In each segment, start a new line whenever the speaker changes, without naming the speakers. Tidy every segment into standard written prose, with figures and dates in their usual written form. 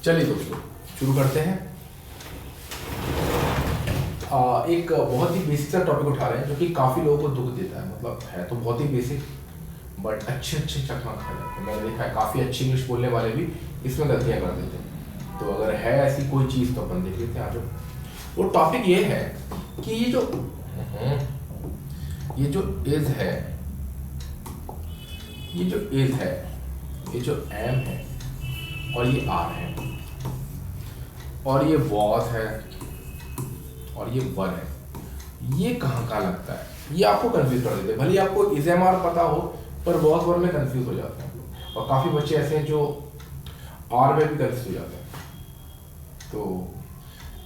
चलिए दोस्तों शुरू करते हैं। एक बहुत ही बेसिक सा टॉपिक उठा रहे हैं जो कि काफ़ी लोगों को दुख देता है। मतलब है तो बहुत ही बेसिक बट अच्छे चकमा खा जाते हैं। मैंने देखा है काफ़ी अच्छी इंग्लिश बोलने वाले भी इसमें गलतियाँ कर देते हैं। तो अगर है ऐसी कोई चीज़ तो अपन देख लेते हैं। आज वो टॉपिक ये है कि ये जो इज है, ये जो एम है और ये आर है और ये वॉज है और ये वर है, ये कहाँ का लगता है, ये आपको कंफ्यूज कर देते हैं। भले आपको इज एम आर पता हो पर वॉज वर में कंफ्यूज हो जाते हैं और काफ़ी बच्चे ऐसे हैं जो आर में भी कंफ्यूज हो जाते हैं। तो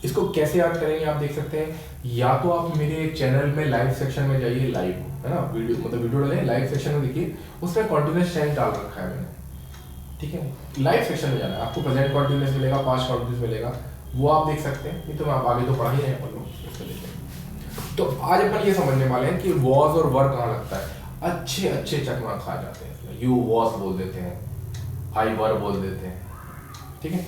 इसको कैसे याद करेंगे आप देख सकते हैं। या तो आप मेरे चैनल में लाइव सेक्शन में जाइए, लाइव है ना, वीडियो डालें, लाइव सेक्शन में देखिए, उसमें कॉन्टिन्यूस टाइम डाल रखा है मैंने, ठीक है। लाइव सेक्शन में जाना है, आपको प्रेजेंट कॉन्टिन्यूस मिलेगा, पास्ट कॉन्टिन्यूस मिलेगा, वो आप देख सकते हैं। नहीं तो मैं आप आगे तो पढ़ा ही रहे हैं अपन लोग, उसको देखते हैं। तो आज अपन ये समझने वाले हैं कि वॉज और वर कहाँ लगता है। अच्छे चकमा खा जाते हैं। यू वॉज बोल देते हैं, आई वर बोल देते हैं, ठीक है।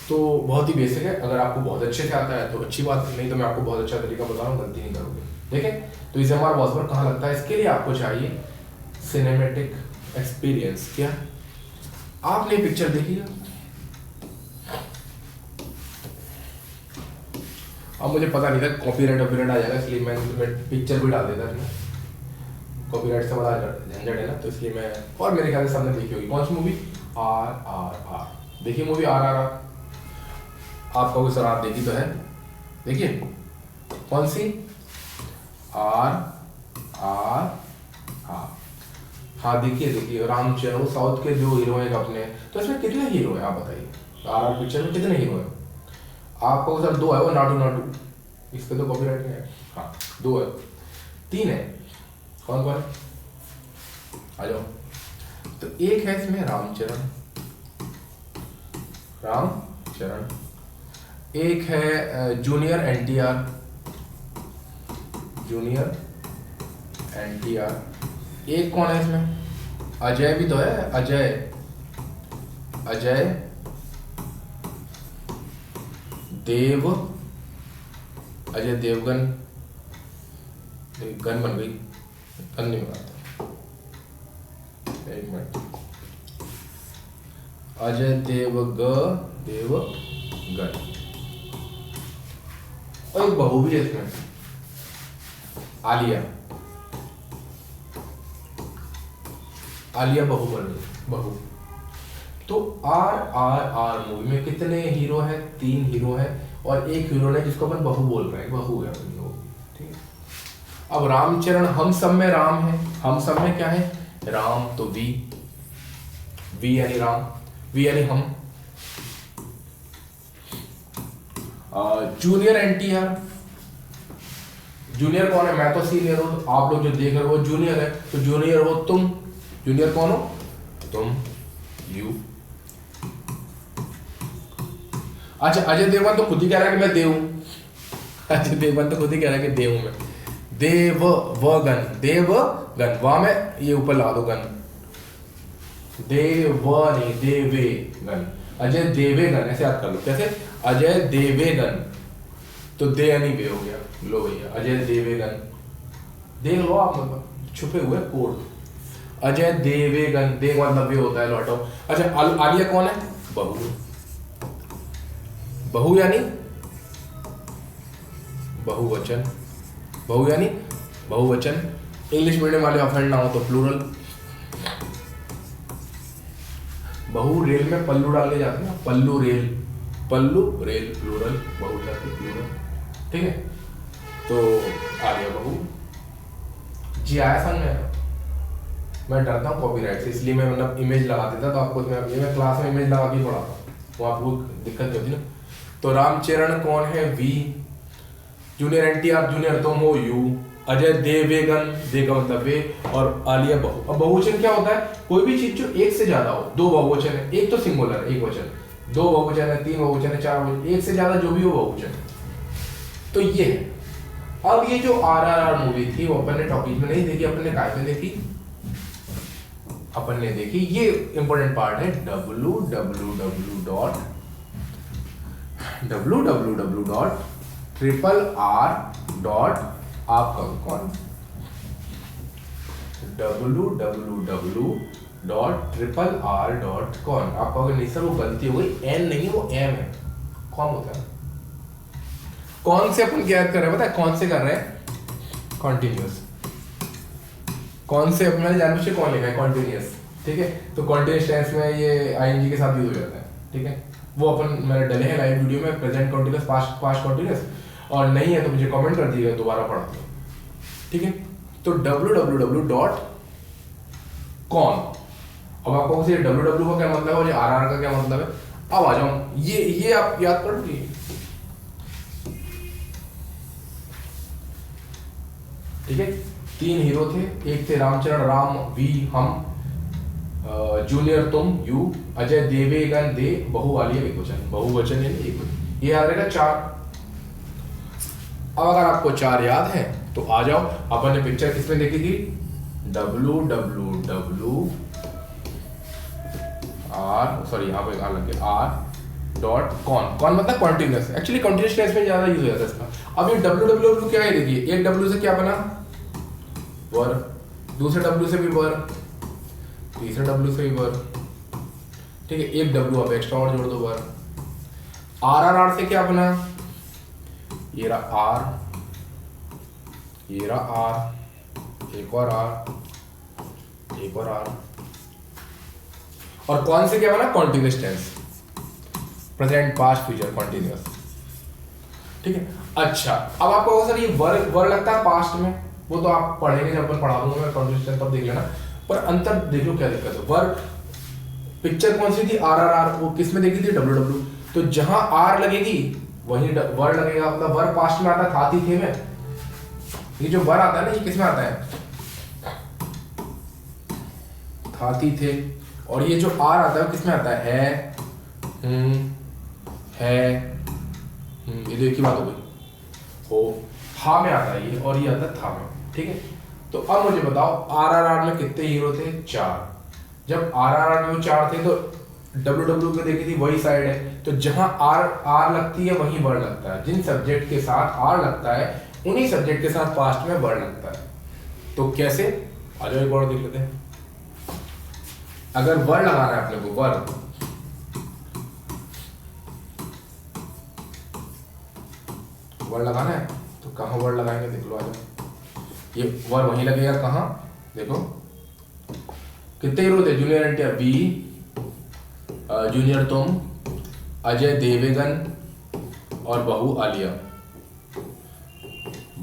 तो बहुत ही बेसिक है। अगर आपको बहुत अच्छे से आता है तो अच्छी बात है, नहीं तो मैं आपको बहुत अच्छा तरीका बता रहा हूँ, गलती नहीं करोगे, ठीक है। तो इस एम आर वॉज वर कहाँ लगता है, इसके लिए आपको चाहिए सिनेमेटिक एक्सपीरियंस। क्या आपने पिक्चर देखी है? अब मुझे पता नहीं था कॉपीराइट आ जाएगा, इसलिए मैं पिक्चर भी डाल देता था। कॉपीराइट से बड़ा झंझट है ना, तो इसलिए मैं, और मेरे ख्याल से सबने देखी होगी। कौन सी मूवी? RRR। देखिए मूवी RRR। आप कहोगे सर आप देखी तो है, देखिए कौन सी? RRR। हाँ देखिए रामचरण, वो साउथ के जो हीरो हैं अपने। तो इसमें कितने हीरो हैं आप बताइए? RRR पिक्चर में कितने हीरो हैं? आपको सर 2 है, वो नाटू, इस पे तो कॉपीराइट नहीं है। हाँ 2 है, 3 है, कौन है? आ जाओ। तो एक है इसमें रामचरण, एक है जूनियर NTR, एक कौन है इसमें? अजय भी तो है, अजय देवगन, गन बन गई, गन नहीं बनाता, एक मिनट। अजय देवगन और एक बहू भी है इसमें, आलिया बहू बन गई, बहू। तो RRR मूवी में कितने हीरो हैं? 3 हीरो हैं और एक हीरो ने जिसको अपन बहू बोल रहे हैं, बहू है अपनी वो, ठीक है। अब रामचरण, हम सब में राम है, हम सब में क्या है? राम। तो वी यानी राम, वी यानी हम। जूनियर NTR, जूनियर कौन है? मैं तो सीनियर हूं, तो आप लोग जो देख रहे हो वो जूनियर है, तो जूनियर हो तुम। जूनियर कौन हो? तुम, यू। अच्छा अजय देवगन तो खुद ही कह रहा है कि मैं देव हूं। अजय देवगन तो खुद ही कह रहा है कि देव हूं मैं। देवगन, वहां में ये ऊपर ला दो गन, देवेगन, अजय देवेगन, ऐसे याद कर लो। कैसे? अजय देवेगन, तो दे यानी वे हो गया। लो भैया अजय देवेगन, देख लो आप, मतलब छुपे हुए कोड। अजय देवेगन, देव मतलब वे होता है, लौटो। अच्छा आलिया कौन है? बहू यानी बहुवचन, इंग्लिश मीडियम वाले ऑफेंड ना हो तो प्लूरल। बहू रेल में पल्लू डाले जाते हैं ना, पल्लू रेल प्लूरल, बहू जाती प्लूरल, ठीक है। तो आलिया बहू जी आया समझ में। मैं डरता हूँ कॉपीराइट से, इसलिए मैं मतलब इमेज लगा देता, तो आपको मैं क्लास में इमेज लगा के पढ़ाता, वो आपको दिक्कत होती ना। तो रामचरण कौन है? वी। जूनियर NTR, जूनियर तुम हो, यू। अजय देवेगन, देगा मतलब वे, और आलिया बहू। अब बहुवचन क्या होता है? कोई भी चीज जो एक से ज्यादा हो, 2 बहुवचन है, एक तो सिंगुलर एक वचन, 2 बहुवचन है, 3 बहुवचन है, 4 बहुवचन, एक से ज्यादा जो भी हो बहुवचन। तो ये है। अब ये जो RRR मूवी थी वो अपन ने टॉकीज में नहीं देखी, अपन ने काय पे देखी? अपन ने देखी, ये इंपॉर्टेंट पार्ट है, www. www.rrr. आपका कौन www.rrr.com। आप कहोगे नहीं सर वो गलती हो गई, एन नहीं वो एम है, कौन होता है। कौन से अपन क्या कर रहे हैं पता है, कौन से कर रहे हैं, कॉन्टिन्यूस। कौन से अपना जानबूझ के कौन लिखा है, कॉन्टिन्यूस, ठीक है। तो कॉन्टिन्यूस टेंस में ये आईएनजी के साथ यूज हो जाता है, ठीक है। वो अपन मैंने डले हैं लाइव वीडियो में, प्रेजेंट कॉन्टिन्यूस, पास्ट कॉन्टिन्यूस, और नहीं है तो मुझे कमेंट कर दीजिएगा, दोबारा पढ़ा दो, ठीक है। तो www.con, अब आपको उसे www का क्या मतलब है और rr का क्या मतलब है। अब आ जाओ, ये आप याद कर लीजिए, ठीक है। 3 हीरो थे, एक थे रामचरण, राम वी हम, जूनियर तुम यू, अजय देवेगन दे, बहुवालिया एकवचन, बहुवचन यानी एकवचन, ये याद रहेगा 4। अब अगर आपको 4 याद है तो आ जाओ, अपन ने पिक्चर किसमें देखी थी, r.con। कौन मतलब कॉन्टिन्यूस, एक्चुअली कॉन्टिन्यूस टेंस में ज्यादा यूज हो जाता है इसका। अब ये www क्या है, देखिए एक w से क्या बना, वर, दूसरे w से भी वर, तीसरे w से भी वर, ठीक है। एक w आप एक्स्ट्रा और जोड़ दो, वर। rrr से क्या बना, ये रहा r, ये रहा r, एक और r, एक और r, और कौन से क्या बना, continuous tense, present past future continuous, ठीक है। अच्छा अब आपको सर ये वर लगता है पास्ट में, वो तो आप पढ़ेंगे जब अपन पढ़ा दूंगा मैं कॉन्टिन्यूस टेंस, तब देख लेना। पर अंतर देखो क्या दिक्कत है, वर पिक्चर कौन सी थी, rrr, वो किस में देखी थी, ww। तो जहां r लगेगी वहीं वर लगेगा, मतलब वर पास्ट में आता था थी थे में। ये जो वर आता है ना, ये किस में आता है, था थी थे। और ये जो आर आता है वो किस में आता है, ये देखिए बात हो गई, हो हा में आता है ये, और ये आता है था में, ठीक है। तो अब मुझे बताओ आरआरआर में कितने हीरो थे, 4। जब आरआरआर में वो 4 थे तो ww पे देखी थी वही साइड है, तो जहां आर लगती है वहीं वर्ड लगता है, जिन सब्जेक्ट के साथ आर लगता है उन्हीं सब्जेक्ट के साथ पास्ट में वर्ड लगता है। तो कैसे, आ जाओ एक बार देख लेते हैं। अगर वर्ड लगाना है अपने को, वर्ड लगाना है तो कहाँ वर्ड लगाएंगे, देख लो, आ जाओ। ये वर्ड वहीं लगेगा, कहाँ देखो, कितने हीरो थे, जूनियर एनटीआर बी, जूनियर तुम, अजय देवेगन और बहु आलिया।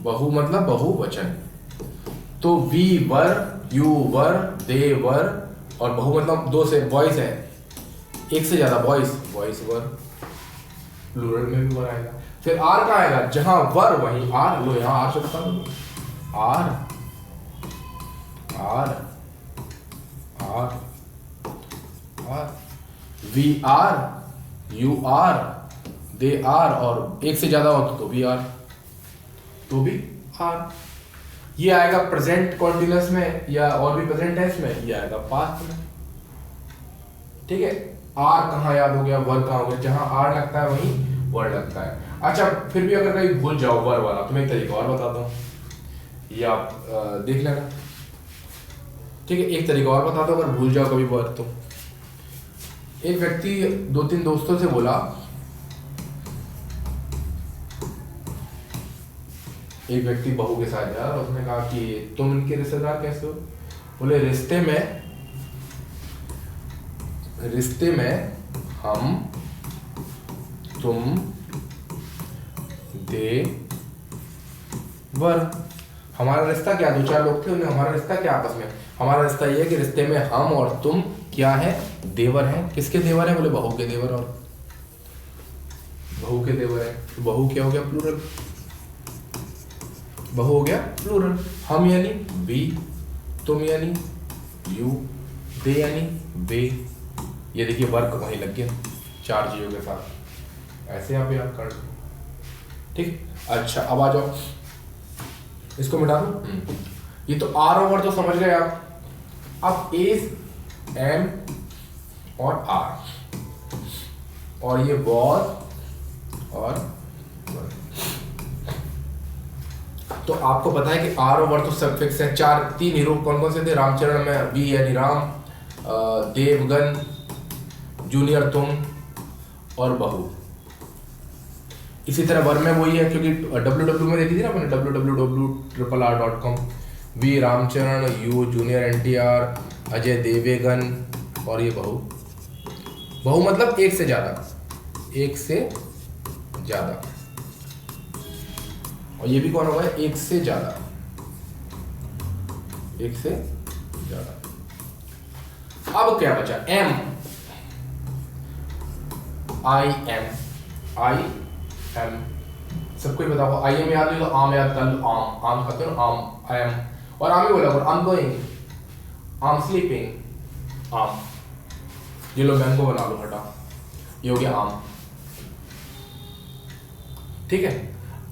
बहु मतलब बहुवचन, तो वी वर, यू वर, दे वर, और बहु मतलब 2 से बॉयज है, एक से ज्यादा बॉयज, बॉयज वर, प्लूरल में भी वर आएगा। फिर आर का आएगा, जहां वर वहीं आर, लो यहां आर से बता दो, are are are are, we are, you are, they are, और एक से ज्यादा हो तो भी आर, तो भी आर। ये आएगा प्रेजेंट कॉन्टिन्यूस में, या और भी प्रेजेंट टेंस में, ये आएगा पास्ट में, ठीक है। आर कहाँ याद हो गया, वर कहाँ हो गया, जहां आर लगता है वहीं वर्ड लगता है। अच्छा फिर भी अगर कहीं भूल जाओ वर वाला, तो मैं एक तरीका और बताता हूँ, ये आप देख लेना, ठीक है। एक तरीका और बता दो अगर भूल जाओ कभी वर। तो एक व्यक्ति 2-3 दोस्तों से बोला, एक व्यक्ति बहू के साथ जा, उसने कहा कि तुम इनके रिश्तेदार कैसे हो, बोले रिश्ते में हम, तुम, दे, वर। हमारा रिश्ता क्या, 2-4 लोग थे, उन्हें हमारा रिश्ता क्या आपस में, हमारा रिश्ता ये है कि रिश्ते में हम और तुम क्या है, देवर हैं। किसके देवर हैं, बोले बहू के देवर, और बहू के देवर है, तो बहू क्या हो गया, प्लूरल, बहू हो गया प्लूरल। हम यानी वी, तुम यानी यू, दे यानी वे। ये देखिए वर्क वहीं लग गया 4 चीजों के साथ, ऐसे आप याद कर लो, ठीक। अच्छा अब आ जाओ, इसको मिटा दो। ये तो आर ओवर तो समझ गए आप। अब एस, एम और आर, और ये वॉज और वर। तो आपको पता है कि आर और वर तो सब्फिक्स है। तीन हीरो कौन कौन से थे रामचरण में? वी यानी राम, देवगन, जूनियर तुम और बहू। इसी तरह वर में वही है, क्योंकि www में देखी थी ना अपने, www.rr.com। वी रामचरण, यू जूनियर NTR, अजय देवेगन और ये बहू। बहू मतलब एक से ज्यादा, एक से ज्यादा। और ये भी कौन होगा? एक से ज्यादा, एक से ज्यादा। अब क्या बचा? एम, आई एम सबको ही बताओ। आई एम याद नहीं तो आम याद कर लो। आम खाते हो आम, आई एम। और आम ही बोला, I am going, I am sleeping, आम। ये लो मैंगो बना लो, हटा, ये हो गया आम। ठीक है।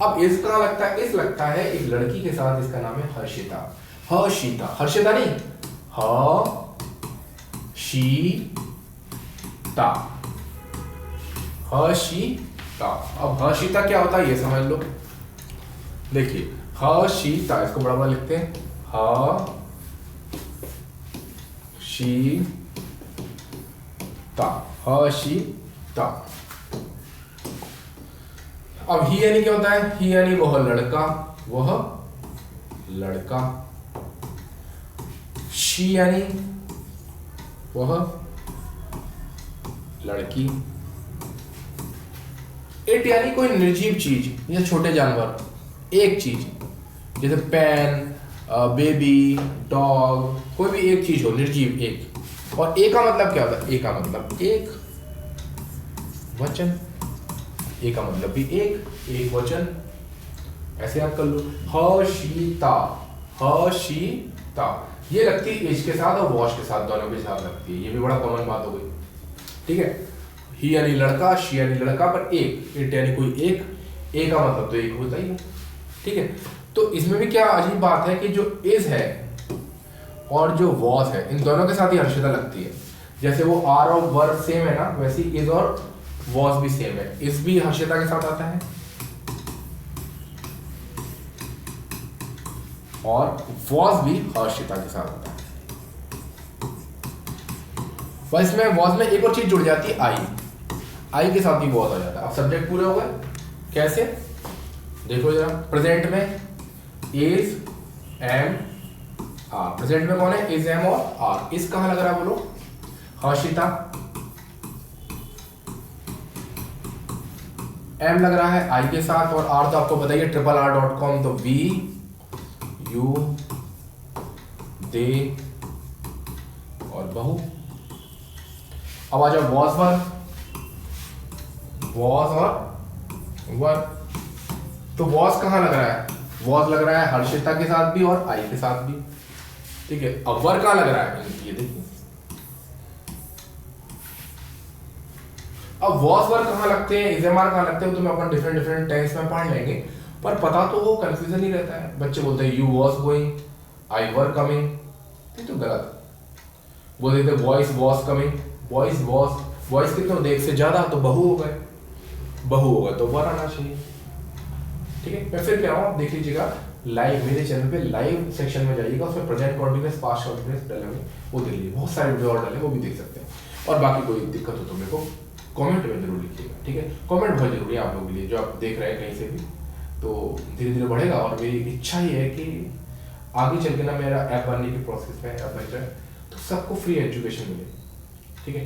अब इस कहाँ लगता है? इस लगता है एक लड़की के साथ, इसका नाम है हर्षिता। हर्षिता, हर्षिता नहीं, हर्षिता, हर्षिता। अब हर्षिता क्या होता है ये समझ लो। देखिए हर्षिता, इसको बड़ा बड़ा लिखते हैं, हर्षिता, हर्षिता। अब ही यानी क्या होता है? ही यानी वह लड़का, वह लड़का। शी यानी वह लड़की। इट यानी कोई निर्जीव चीज, जैसे छोटे जानवर, एक चीज, जैसे पेन, बेबी, डॉग, कोई भी एक चीज हो, निर्जीव, एक। और ए का मतलब क्या होता है? ए का मतलब एक वचन, ए का मतलब भी एक वचन। ऐसे याद कर लो, हर्षिता, हर्षिता। ये लगती है इज के साथ और वॉश के साथ, दोनों के साथ लगती है। ये भी बड़ा कॉमन बात हो गई। ठीक है। ही यानी लड़का, शी यानी लड़का, पर एक, इट यानी कोई एक, ए का मतलब तो एक होता ही है। ठीक है। तो इसमें भी क्या अजीब बात है कि जो इज है और जो वॉज है, इन दोनों के साथ ही हर्षिता लगती है। जैसे वो आर और वर सेम है ना, वैसे इज और वॉज भी सेम है। इज भी हर्षिता के साथ आता है और वॉज भी हर्षिता के साथ आता है। बस में वॉज में एक और चीज जुड़ जाती है, आई। आई के साथ भी वॉज आ जाता है। अब सब्जेक्ट पूरे हो गए। कैसे? देखो जरा, प्रेजेंट में इज, एम, आर। प्रेजेंट में कौन है? इज, एम और आर। इस कहां लग रहा है बोलो? हर्षिता। एम लग रहा है आई के साथ, और आर तो आपको बताइए RRR.com, तो वी, यू, दे और बहू। अब आ जाओ वॉज वर, वॉज और वर। तो वॉज कहां लग रहा है? वॉज लग रहा है हर्षिता के साथ भी और आई के साथ भी। ठीक है। अब वर कहां लग रहा है? ये देखिए, अब वॉज वर कहां लगते हैं, इजएमआर कहां लगते हैं, तो मैं अपन डिफरेंट डिफरेंट टेंस में पढ़ लेंगे, पर पता तो वो कंफ्यूजन ही रहता है। बच्चे बोलते हैं you was going, I were coming, ये तो गलत। बोल देते voice was coming, voice was, voice कितने होते? एक से ज्यादा, तो बहू हो गए, बहू होगा तो वर आना चाहिए। ठीक है। मैं फिर कह रहा हूँ, आप देख लीजिएगा लाइव, मेरे चैनल पे लाइव सेक्शन में जाइएगा, उसमें प्रेजेंट कॉन्टिन्यूअस, पास्ट कॉन्टिन्यूअस डले हुए, वो देख लीजिए। बहुत सारे वीडियो और डले, वो भी देख सकते हैं। और बाकी कोई दिक्कत हो तो मेरे को कमेंट में जरूर लिखिएगा। ठीक है। कमेंट बहुत जरूरी है आप लोगों के लिए, जो आप देख रहे हैं कहीं से भी, तो धीरे धीरे बढ़ेगा। और मेरी इच्छा ही है कि आगे चल के ना मेरा ऐप बनने की प्रोसेस में ऐप बन जाए, तो सबको फ्री एजुकेशन मिले। ठीक है।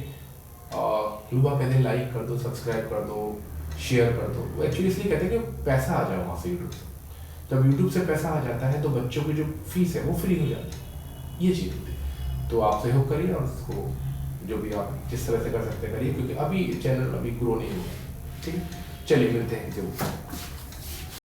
युवा कहते हैं लाइक कर दो, सब्सक्राइब कर दो, शेयर कर दो। वो एक्चुअली इसलिए कहते हैं कि पैसा आ जाए वहाँ से यूट्यूब से। जब यूट्यूब से पैसा आ जाता है तो बच्चों की जो फीस है वो फ्री हो जाती है। ये चीज़ होती है। तो आप सहयोग करिए और उसको जो भी आप जिस तरह से कर सकते करिए, क्योंकि अभी चैनल अभी ग्रो नहीं हुआ। ठीक है। चलिए मिलते हैं किसी